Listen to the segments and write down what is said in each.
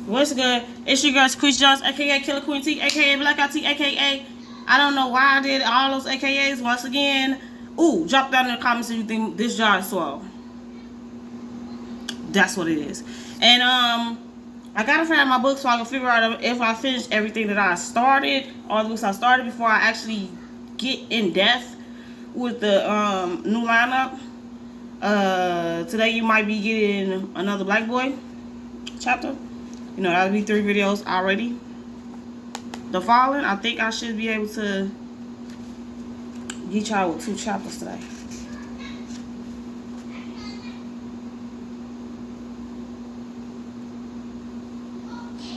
What's good? It's your girl, Chris Jones, aka Killer Queen T, aka Blackout T, aka I don't know why I did all those AKAs once again. Ooh, drop down in the comments if you think this jar is swell. That's what it is. And I gotta finish my book so I can figure out if I finished everything that I started, all the books I started before I actually get in depth with the new lineup. Today you might be getting another Black Boy chapter. You know, that'll be 3 videos already. The following, I think I should be able to get y'all with 2 chapters today.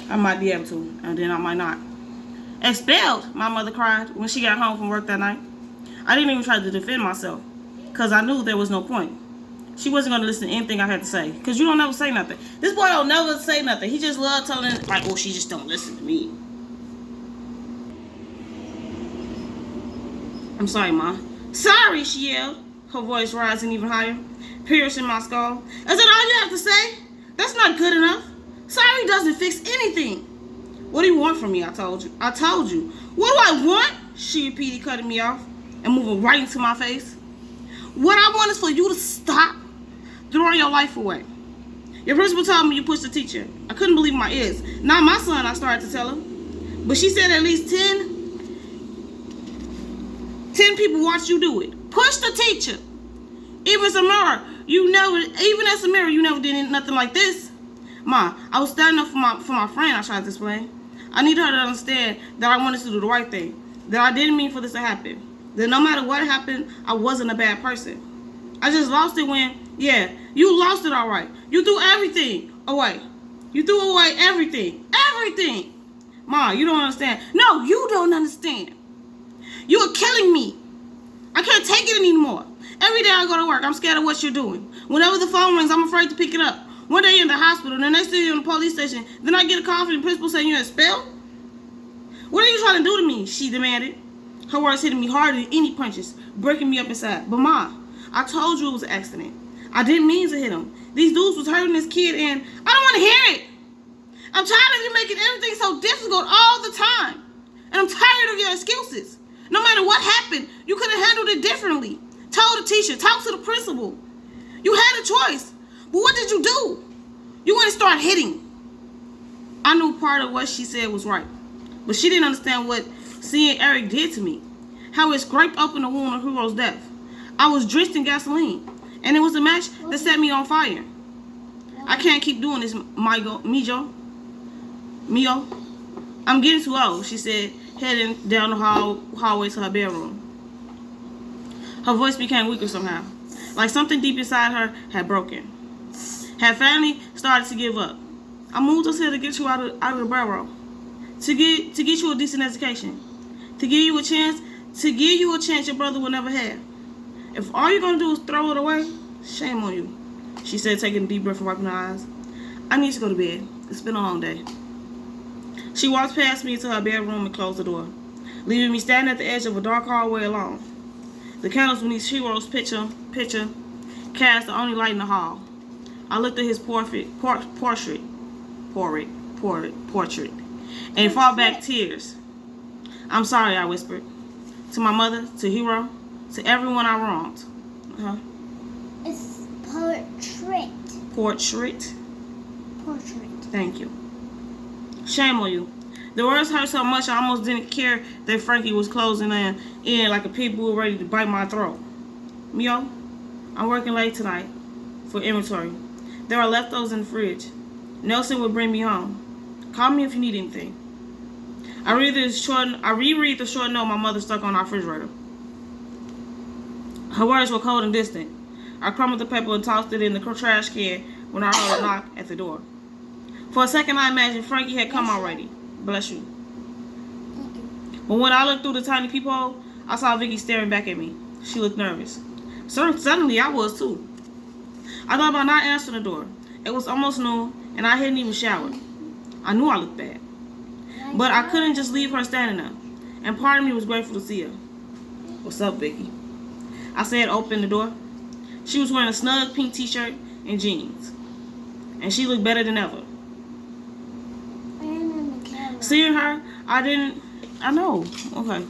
I might be able to, and then I might not. Expelled, my mother cried when she got home from work that night. I didn't even try to defend myself, because I knew there was no point. She wasn't going to listen to anything I had to say, because you don't never say nothing. This boy don't never say nothing. He just loved telling, like, oh, she just don't listen to me. I'm sorry, Ma. Sorry, she yelled, her voice rising even higher, piercing my skull. Is that all you have to say? That's not good enough. Sorry doesn't fix anything. What do you want from me? I told you. I told you. What do I want? She repeated, cutting me off and moving right into my face. What I want is for you to stop throwing your life away. Your principal told me you pushed the teacher. I couldn't believe my ears. Not my son, I started to tell him. But she said at least 10 people watched you do it. Push the teacher. Even Samara, even as Samara, you never did nothing like this. Ma, I was standing up for my friend, I tried to explain. I need her to understand that I wanted to do the right thing. That I didn't mean for this to happen. That no matter what happened, I wasn't a bad person. I just lost it when, yeah, you lost it all right. You threw everything away. You threw away everything. Everything. Ma, you don't understand. No, you don't understand. You are killing me. I can't take it anymore. Every day I go to work, I'm scared of what you're doing. Whenever the phone rings, I'm afraid to pick it up. One day you're in the hospital, the next day you're in the police station. Then I get a call from the principal saying you're expelled. What are you trying to do to me? She demanded. Her words hitting me harder than any punches, breaking me up inside. But Ma, I told you it was an accident. I didn't mean to hit him. These dudes was hurting this kid and I don't want to hear it. I'm tired of you making everything so difficult all the time. And I'm tired of your excuses. No matter what happened, you could have handled it differently. Told the teacher, talk to the principal. You had a choice. But what did you do? You went and started hitting. I knew part of what she said was right. But she didn't understand what seeing Eric did to me. How it scraped open the wound of Hero's death. I was drenched in gasoline. And it was a match that set me on fire. I can't keep doing this, Mio. I'm getting too old, she said, heading down the hallway to her bedroom. Her voice became weaker somehow, like something deep inside her had broken. Had finally started to give up. I moved us here to get you out of the barrel, to get you a decent education, to give you a chance your brother will never have. If all you're gonna do is throw it away, shame on you, she said, taking a deep breath and wiping her eyes. I need to go to bed. It's been a long day. She walked past me to her bedroom and closed the door, leaving me standing at the edge of a dark hallway alone. The candles beneath Hero's picture cast the only light in the hall. I looked at his portrait, and fought back tears. I'm sorry, I whispered. To my mother, to Hero, to everyone I wronged. It's portrait. Portrait? Portrait. Thank you. Shame on you. The words hurt so much I almost didn't care that Frankie was closing in like a pit bull ready to bite my throat. Mio, I'm working late tonight for inventory. There are leftovers in the fridge. Nelson will bring me home. Call me if you need anything. I reread the short note my mother stuck on our refrigerator. Her words were cold and distant. I crumbled the paper and tossed it in the trash can when I heard a knock at the door. For a second, I imagined Frankie had come already. Bless you. But when I looked through the tiny peephole, I saw Vicky staring back at me. She looked nervous. Suddenly, I was too. I thought about not answering the door. It was almost noon, and I hadn't even showered. I knew I looked bad. But I couldn't just leave her standing there. And part of me was grateful to see her. What's up, Vicky? I said, open the door. She was wearing a snug pink t-shirt and jeans. And she looked better than ever. Seeing her, I know. Okay.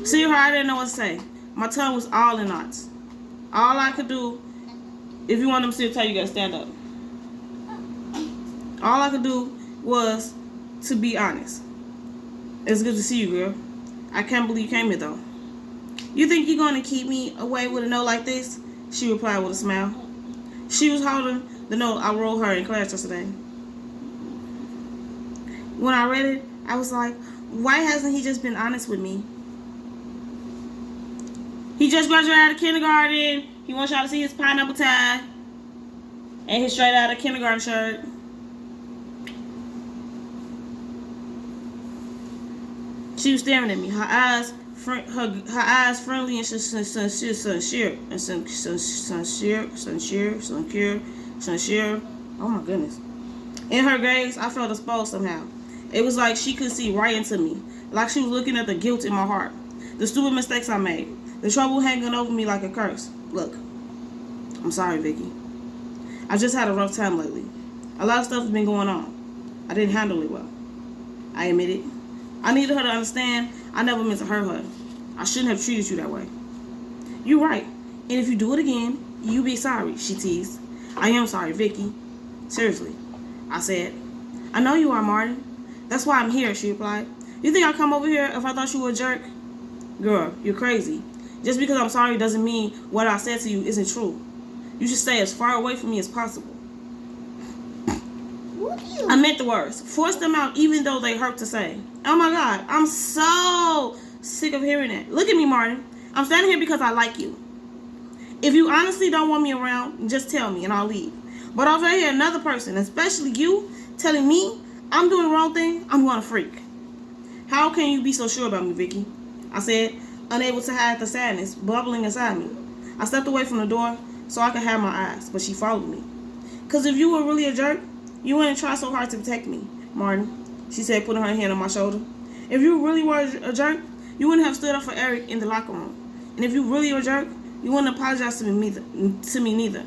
Seeing her, I didn't know what to say. My tongue was all in knots. All I could do, if you want them to see a tell you gotta stand up. All I could do was to be honest. It's good to see you, girl. I can't believe you came here, though. You think you're going to keep me away with a note like this? She replied with a smile. She was holding the note I wrote her in class yesterday. When I read it, I was like, why hasn't he just been honest with me? He just graduated out of kindergarten. He wants y'all to see his pineapple tie and his straight out of kindergarten shirt. She was staring at me. Her eyes friendly and sincere. Oh my goodness. In her gaze, I felt exposed somehow. It was like she could see right into me. Like she was looking at the guilt in my heart. The stupid mistakes I made. The trouble hanging over me like a curse. Look, I'm sorry, Vicky. I've just had a rough time lately. A lot of stuff has been going on. I didn't handle it well. I admit it. I needed her to understand I never meant to hurt her. I shouldn't have treated you that way. You're right. And if you do it again, you be sorry, she teased. I am sorry, Vicky. Seriously, I said. I know you are, Martin. That's why I'm here, she replied. You think I'd come over here if I thought you were a jerk? Girl, you're crazy. Just because I'm sorry doesn't mean what I said to you isn't true. You should stay as far away from me as possible. I meant the words. Force them out even though they hurt to say. Oh my God, I'm so sick of hearing that. Look at me, Martin. I'm standing here because I like you. If you honestly don't want me around, just tell me and I'll leave. But if I hear another person, especially you, telling me I'm doing the wrong thing, I'm going to freak. How can you be so sure about me, Vicky? I said, unable to hide the sadness bubbling inside me. I stepped away from the door so I could have my eyes, but she followed me. Because if you were really a jerk, you wouldn't try so hard to protect me, Martin, she said, putting her hand on my shoulder. If you really were a jerk, you wouldn't have stood up for Eric in the locker room. And if you really were a jerk, you wouldn't apologize to me neither.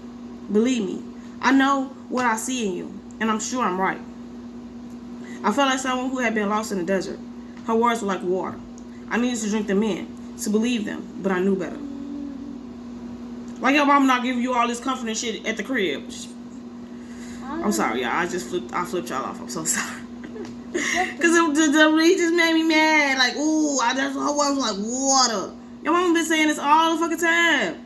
Believe me, I know what I see in you, and I'm sure I'm right. I felt like someone who had been lost in the desert. Her words were like water. I needed to drink them in, to believe them, but I knew better. Why your mama not giving you all this comfort and shit at the crib? I'm sorry, y'all. I flipped y'all off. I'm so sorry. Because he just made me mad. Like, ooh, her words was like water. Your mama been saying this all the fucking time.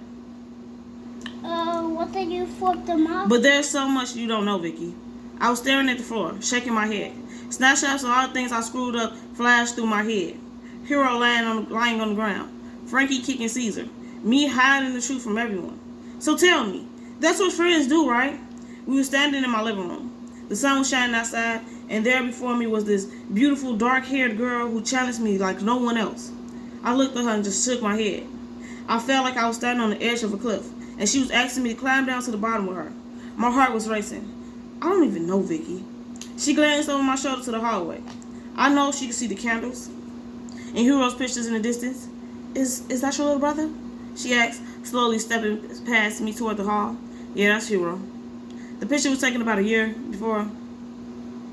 What did you flip them off? But there's so much you don't know, Vicky. I was staring at the floor, shaking my head. Snapshots of all the things I screwed up flashed through my head. Hero lying on the ground. Frankie kicking Caesar. Me hiding the truth from everyone. So tell me, that's what friends do, right? We were standing in my living room. The sun was shining outside, and there before me was this beautiful dark-haired girl who challenged me like no one else. I looked at her and just shook my head. I felt like I was standing on the edge of a cliff, and she was asking me to climb down to the bottom with her. My heart was racing. I don't even know, Vicky. She glanced over my shoulder to the hallway. I know she could see the candles and Hero's pictures in the distance. Is that your little brother? She asked, slowly stepping past me toward the hall. Yeah, that's Hero. The picture was taken about a year before,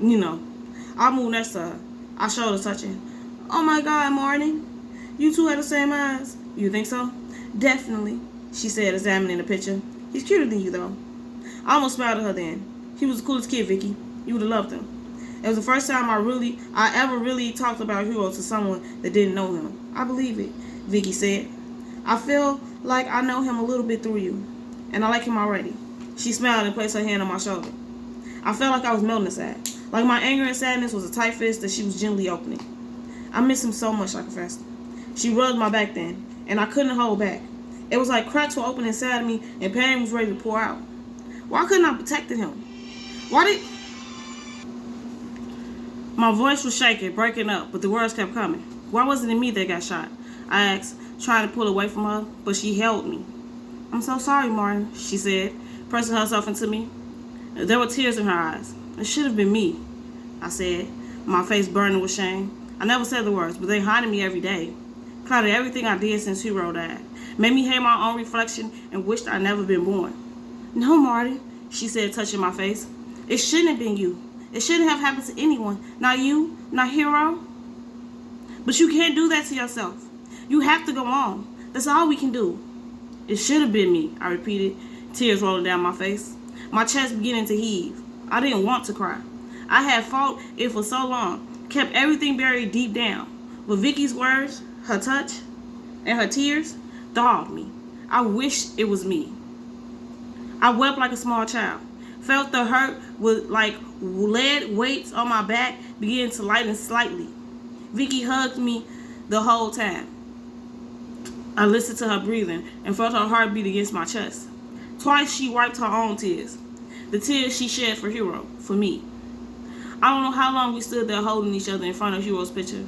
I moved next to her. I showed her touching. Oh my God, Martin. You two have the same eyes. You think so? Definitely, she said, examining the picture. He's cuter than you, though. I almost smiled at her then. He was the coolest kid, Vicky. You would have loved him. It was the first time I ever really talked about Hero to someone that didn't know him. I believe it, Vicky said. I feel like I know him a little bit through you, and I like him already. She smiled and placed her hand on my shoulder. I felt like I was melting inside, like my anger and sadness was a tight fist that she was gently opening. I miss him so much, I confessed. She rubbed my back then, and I couldn't hold back. It was like cracks were open inside me, and pain was ready to pour out. Why couldn't I protect him? My voice was shaking, breaking up, but the words kept coming. Why wasn't it me that got shot? I asked, trying to pull away from her, but she held me. I'm so sorry, Martin, she said, pressing herself into me. There were tears in her eyes. It should have been me, I said, my face burning with shame. I never said the words, but they haunted me every day. Clouded everything I did since Hero died. Made me hate my own reflection and wished I'd never been born. No, Martin, she said, touching my face. It shouldn't have been you. It shouldn't have happened to anyone. Not you, not Hero. But you can't do that to yourself. You have to go on. That's all we can do. It should have been me, I repeated, tears rolling down my face. My chest beginning to heave. I didn't want to cry. I had fought it for so long, kept everything buried deep down. But Vicky's words, her touch, and her tears dogged me. I wished it was me. I wept like a small child. Felt the hurt with like lead weights on my back begin to lighten slightly. Vicky hugged me the whole time. I listened to her breathing and felt her heartbeat against my chest. Twice she wiped her own tears. The tears she shed for Hero, for me. I don't know how long we stood there holding each other in front of Hero's picture.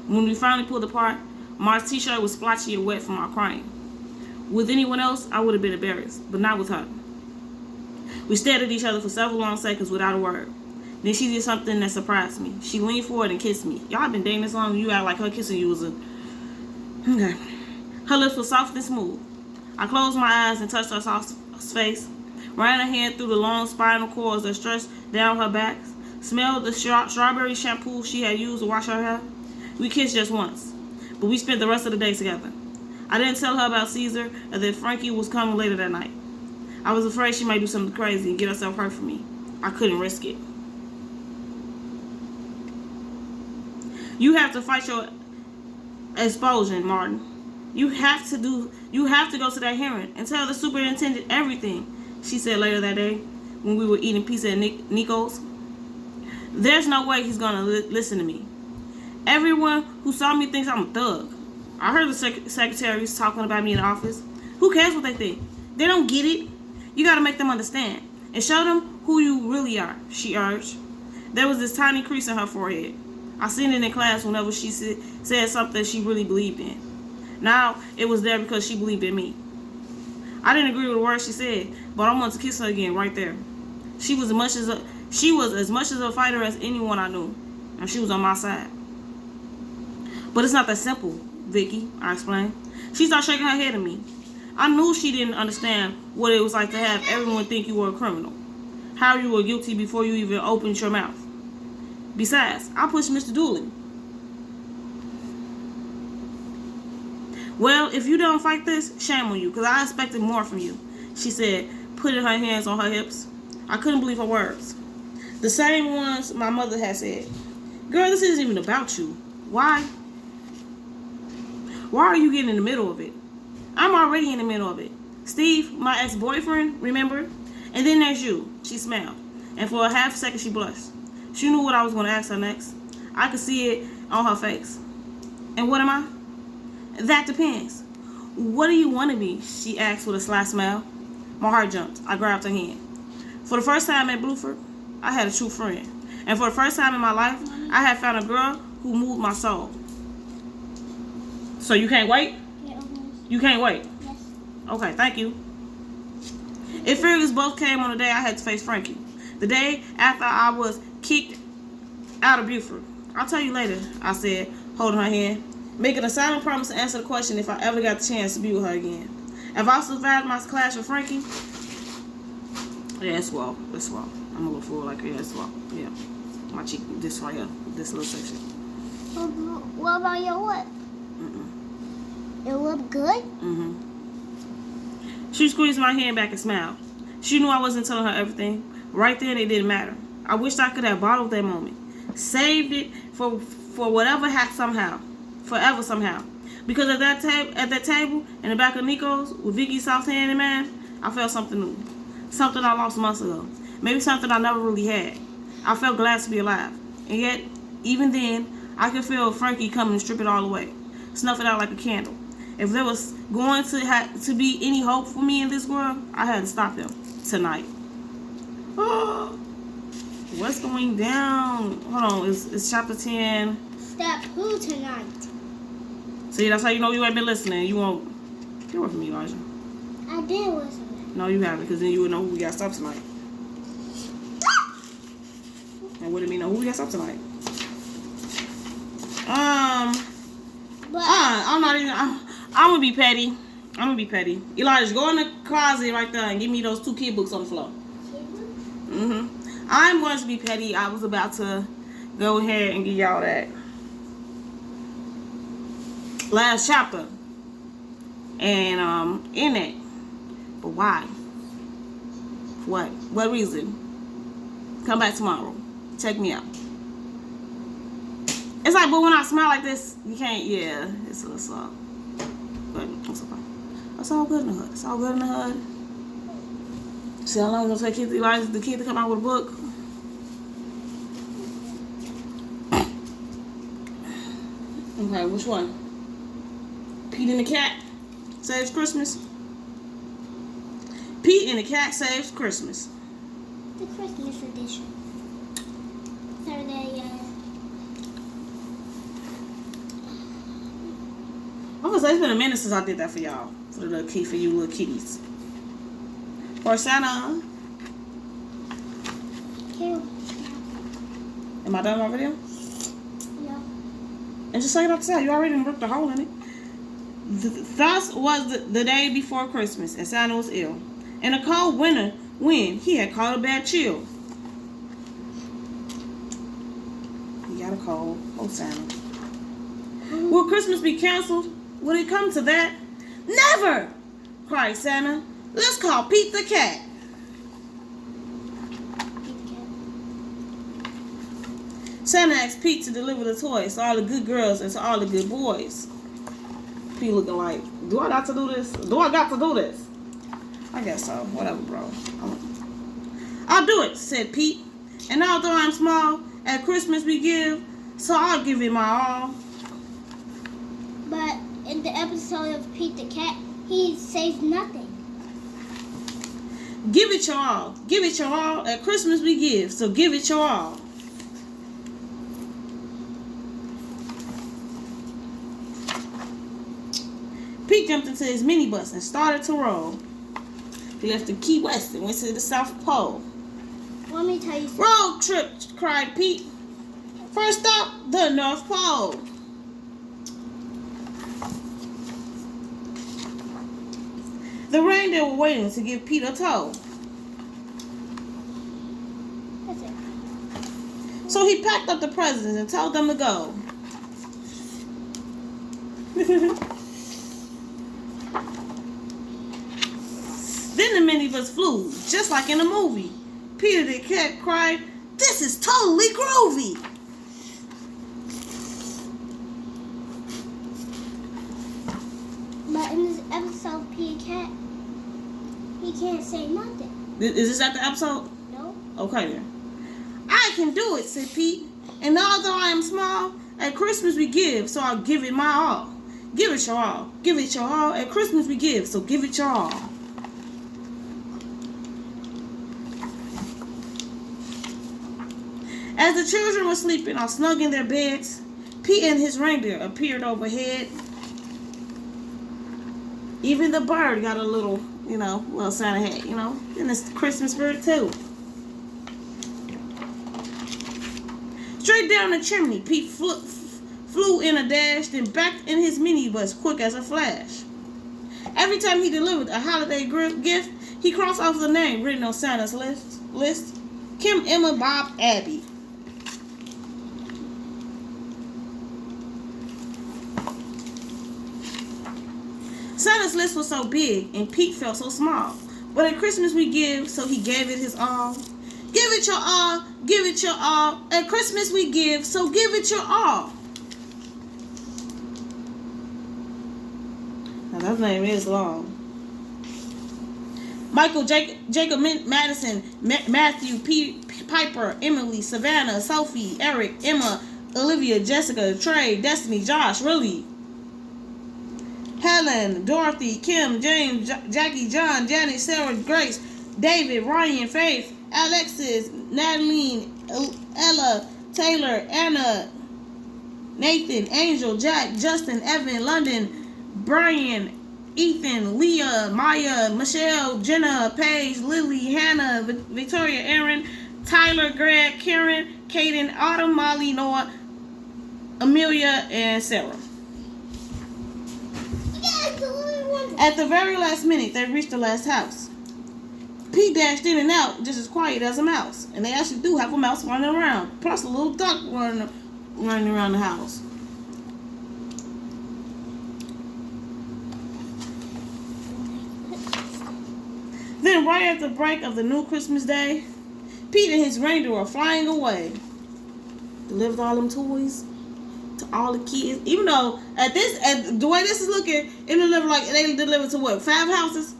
When we finally pulled apart, my t-shirt was splotchy and wet from our crying. With anyone else, I would have been embarrassed, but not with her. We stared at each other for several long seconds without a word. Then she did something that surprised me. She leaned forward and kissed me. Y'all been dating this long and you act like her kissing you was a... Okay. Her lips were soft and smooth. I closed my eyes and touched her soft face, ran her hand through the long spinal cords that stretched down her back, smelled the strawberry shampoo she had used to wash her hair. We kissed just once, but we spent the rest of the day together. I didn't tell her about Caesar and that Frankie was coming later that night. I was afraid she might do something crazy and get herself hurt for me. I couldn't risk it. You have to fight your expulsion, Martin. You have to go to that hearing and tell the superintendent everything, she said later that day when we were eating pizza at Nico's. There's no way he's gonna listen to me. Everyone who saw me thinks I'm a thug. I heard the secretaries talking about me in the office. Who cares what they think? They don't get it. You gotta make them understand and show them who you really are, she urged. There was this tiny crease in her forehead. I seen it in class whenever she said something she really believed in. Now it was there because she believed in me. I didn't agree with the words she said, but I wanted to kiss her again right there. She was as much as a fighter as anyone I knew, and she was on my side. But it's not that simple, Vicky, I explained. She started shaking her head at me. I knew she didn't understand what it was like to have everyone think you were a criminal. How you were guilty before you even opened your mouth. Besides, I pushed Mr. Dooley. Well, if you don't fight this, shame on you, because I expected more from you, she said, putting her hands on her hips. I couldn't believe her words. The same ones my mother had said. Girl, this isn't even about you. Why? Why are you getting in the middle of it? I'm already in the middle of it. Steve, my ex-boyfriend, remember? And then there's you. She smiled. And for a half second, she blushed. She knew what I was going to ask her next. I could see it on her face. And what am I? That depends. What do you want to be? She asked with a sly smile. My heart jumped. I grabbed her hand. For the first time at Bluford, I had a true friend. And for the first time in my life, I had found a girl who moved my soul. So you can't wait? Yeah, You can't wait? yes. Okay, thank you. It figures both came on the day I had to face Frankie. The day after I was kicked out of Buford. I'll tell you later, I said, holding her hand, making a silent promise to answer the question if I ever got the chance to be with her again. If I survived my clash with Frankie, yeah, it's swell. It's swell. I'm a little fool like, yeah, it's swell. Yeah. My cheek, this right here, this little section. What about your lip? It look good? She squeezed my hand back and smiled. She knew I wasn't telling her everything. Right then, it didn't matter. I wished I could have bottled that moment. Saved it for whatever somehow. Forever somehow. Because at that table, in the back of Nico's, with Vicky's soft hand in mine, I felt something new. Something I lost months ago. Maybe something I never really had. I felt glad to be alive. And yet, even then, I could feel Frankie come and strip it all away. Snuff it out like a candle. If there was going to be any hope for me in this world, I had to stop him tonight. Oh, what's going down? Hold on, it's chapter 10. Stop who tonight? See, that's how you know you ain't been listening. You won't. Get away from me, Elijah. I did listen. No, you haven't, because then you would know who we got to stop tonight. And wouldn't mean know who we got to stop tonight. But I'm not even. I'm gonna be petty. Elijah, go in the closet right there and give me those 2 kid books on the floor. I'm going to be petty. I was about to go ahead and give y'all that last chapter. And in it. But why? What? What reason? Come back tomorrow. Check me out. It's like, but when I smile like this, you can't, yeah, it's a little soft. But it's okay. It's all good in the hood. It's all good in the hood. See how long it's going to take the kid to come out with a book? Okay, which one? Pete and the Cat Saves Christmas? Pete and the Cat Saves Christmas. The Christmas edition. Saturday, I'm gonna say it's been a minute since I did that for y'all. For the little kid, for you little kitties. For Santa. Cute. Am I done with my video? Yeah. And just say it outside. You already ripped a hole in it. Thus was the day before Christmas, and Santa was ill. In a cold winter wind, he had caught a bad chill. He got a cold. Oh, Santa. Will Christmas be canceled? Will it come to that? Never! Cried Santa. Let's call Pete the Cat. Santa asked Pete to deliver the toys to all the good girls and to all the good boys. Pete looking like, do I got to do this? Do I got to do this? I guess so. Whatever, bro. I'll do it, said Pete. And although I'm small, at Christmas we give, so I'll give it my all. But in the episode of Pete the Cat, he says nothing. Give it your all. Give it your all. At Christmas we give, so give it your all. Pete jumped into his minibus and started to roll. He left the Key West and went to the South Pole. Let me tell you something. Road trip, cried Pete. First stop, the North Pole. The reindeer were waiting to give Pete a tow. That's it. So he packed up the presents and told them to go. Then the minibus flew, just like in a movie. Peter the Cat cried, "This is totally groovy!" But in this episode of Pete the Cat, he can't say nothing. Is this at the episode? No. Okay then. I can do it, said Pete. And although I am small, at Christmas we give, so I'll give it my all. Give it your all. Give it your all. At Christmas we give, so give it your all. As the children were sleeping all snug in their beds, Pete and his reindeer appeared overhead. Even the bird got a little, little Santa hat, And it's Christmas spirit too. Straight down the chimney, Pete flew in a dash, then backed in his minibus quick as a flash. Every time he delivered a holiday gift, he crossed off the name written on Santa's list. Kim, Emma, Bob, Abby. Santa's list was so big and Pete felt so small. But at Christmas we give, so he gave it his all. Give it your all, give it your all. At Christmas we give, so give it your all. Now that name is long. Michael, Jacob, Madison, Matthew, Piper, Emily, Savannah, Sophie, Eric, Emma, Olivia, Jessica, Trey, Destiny, Josh, really. Helen, Dorothy, Kim, James, Jackie, John, Janet, Sarah, Grace, David, Ryan, Faith, Alexis, Natalie, Ella, Taylor, Anna, Nathan, Angel, Jack, Justin, Evan, London, Brian, Ethan, Leah, Maya, Michelle, Jenna, Paige, Lily, Hannah, Victoria, Aaron, Tyler, Greg, Karen, Kaden, Autumn, Molly, Noah, Amelia, and Sarah. At the very last minute, they reached the last house. Pete dashed in and out just as quiet as a mouse. And they actually do have a mouse running around. Plus a little duck running around the house. Then right at the break of the new Christmas Day, Pete and his reindeer were flying away. Delivered all them toys to all the kids. Even though at the way this is looking, they delivered to what, 5 houses?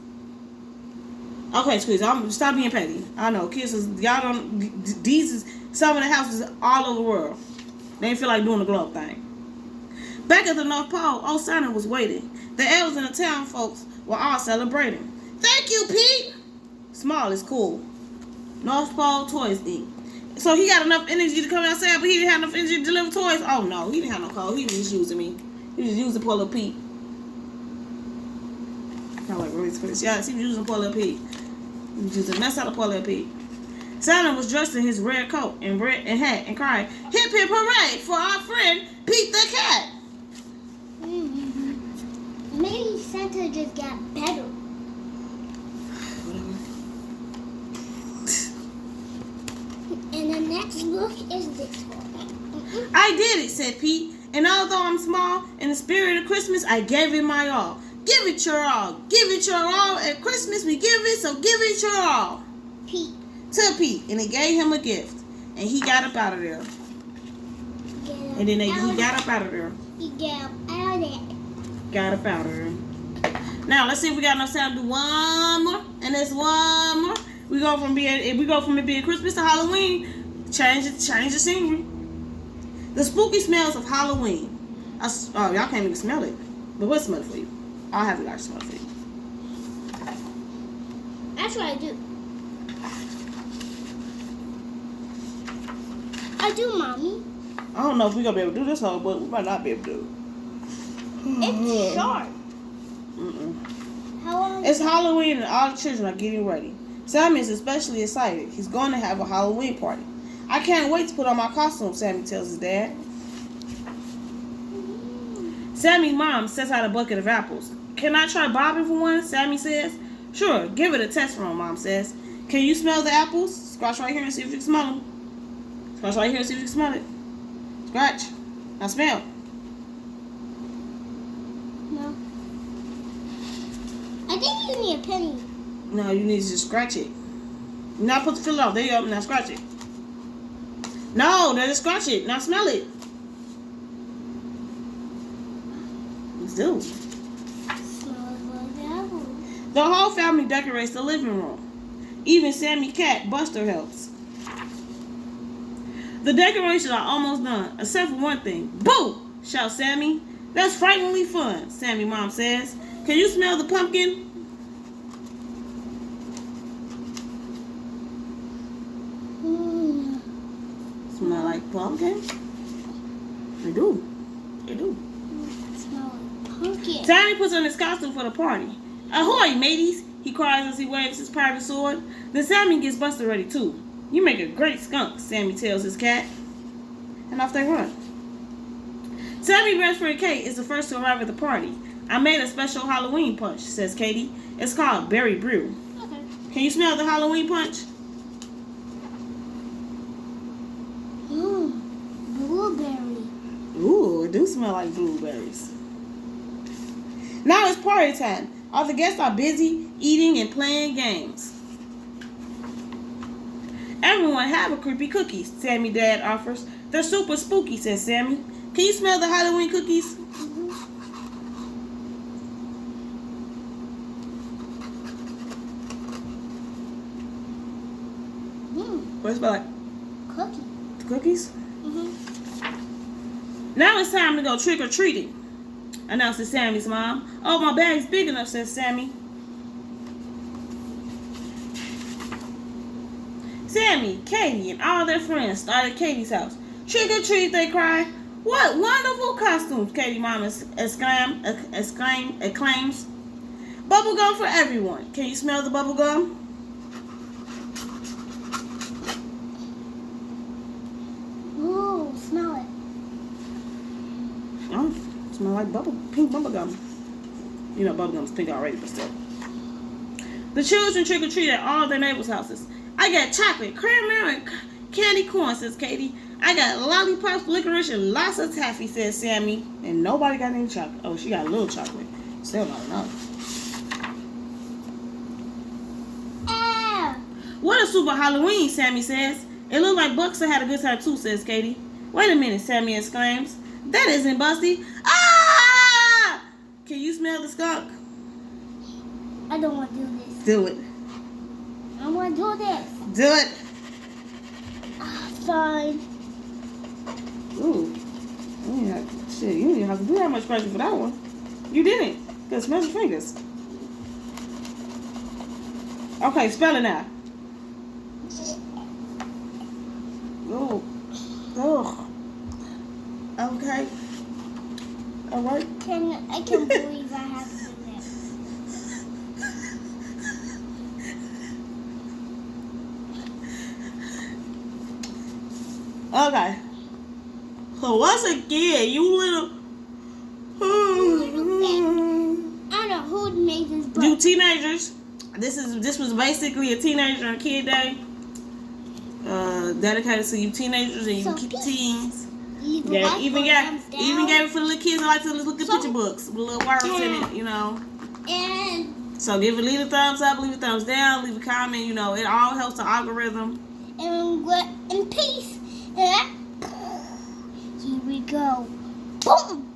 Okay, squeeze. Stop being petty. I know kids y'all don't. These is some of the houses all over the world. They didn't feel like doing the glove thing. Back at the North Pole, old Santa was waiting. The elves and the town folks were all celebrating. Thank you, Pete. Small is cool. North Pole Toys Inc. So he got enough energy to come outside, but he didn't have enough energy to deliver toys? Oh no, he didn't have no code. He was just using me. He was just using poor little Pete. Kind of like really Chris. Yes, he was using poor little Pete. He was using mess out of poor little Pete. Santa was dressed in his red coat and hat and cried, "Hip hip hooray for our friend Pete the Cat." Mm-hmm. Maybe Santa just got better. And the next look is this one. I did it, said Pete. And although I'm small, in the spirit of Christmas, I gave it my all. Give it your all. Give it your all. At Christmas we give it, so give it your all. Pete. To Pete. And he gave him a gift. And he got up out of there. And then he got up out of there. He got up out of there. Got up out of there. Now, let's see if we got enough time to do one more. And there's one more. We go from it being Christmas to Halloween. Change the scenery. The spooky smells of Halloween. Y'all can't even smell it. But we'll smell it for you. I'll have you guys smell it for you. That's what I do. I do, Mommy. I don't know if we're going to be able to do this whole, but we might not be able to do it. It's sharp. How long? It's Halloween and all the children are getting ready. Sammy is especially excited. He's going to have a Halloween party. I can't wait to put on my costume, Sammy tells his dad. Sammy's mom sets out a bucket of apples. Can I try bobbing for one? Sammy says. Sure, give it a test run, Mom says. Can you smell the apples? Scratch right here and see if you can smell them. Scratch right here and see if you can smell it. Scratch. Now smell. No. I think you need a penny. No, you need to just scratch it. Now put the filler off. There you go. Now scratch it. No, now just scratch it. Now smell it. Let's do. Smells like apples. The whole family decorates the living room. Even Sammy Cat Buster helps. The decorations are almost done, except for one thing. Boo! Shouts Sammy. That's frighteningly fun, Sammy mom says. Can you smell the pumpkin? Smell like pumpkin? They do. They do. Smell like pumpkin. Sammy puts on his costume for the party. Ahoy, mateys! He cries as he waves his pirate sword. Then Sammy gets Buster ready too. You make a great skunk, Sammy tells his cat. And off they run. Sammy best friend Kate is the first to arrive at the party. I made a special Halloween punch, says Katie. It's called Berry Brew. Okay. Can you smell the Halloween punch? Blueberry. Ooh, it do smell like blueberries. Now it's party time. All the guests are busy eating and playing games. Everyone have a creepy cookie, Sammy dad offers. They're super spooky, says Sammy. Can you smell the Halloween cookies? What does it smell like? Cookie. The cookies? Now it's time to go trick-or-treating, announces Sammy's mom. Oh, my bag's big enough, says Sammy. Sammy, Katie, and all their friends start at Katie's house. Trick-or-treat, they cry. What wonderful costumes, Katie mom acclaims. Bubble gum for everyone. Can you smell the bubble gum? Ooh, smell it. Oh, smell like pink bubble gum. You know, bubble gum's pink already, but still. The children trick or treat at all their neighbors' houses. I got chocolate, caramel, and candy corn, says Katie. I got lollipops, licorice, and lots of taffy, says Sammy. And nobody got any chocolate. Oh, she got a little chocolate. Still not enough. What a super Halloween, Sammy says. It looks like Buxer had a good time too, says Katie. Wait a minute, Sammy exclaims. That isn't Busty. Ah! Can you smell the skunk? I don't want to do this. Do it. I want to do this. Do it. Fine. Ooh. You didn't have to do that much pressure for that one. You didn't. Because smell your fingers. Okay, spell it now. Oh. Oh. Okay. All right. I can't believe I have to do this. Okay. So once again, you little. I don't know who made this book. You teenagers. This was basically a teenager and kid day. Dedicated to you teenagers and you teens. Yeah, even gave it for the little kids that like to look at picture books with little words in it, you know. And so leave a thumbs up, leave a thumbs down, leave a comment, you know, it all helps the algorithm. And peace. Here we go. Boom.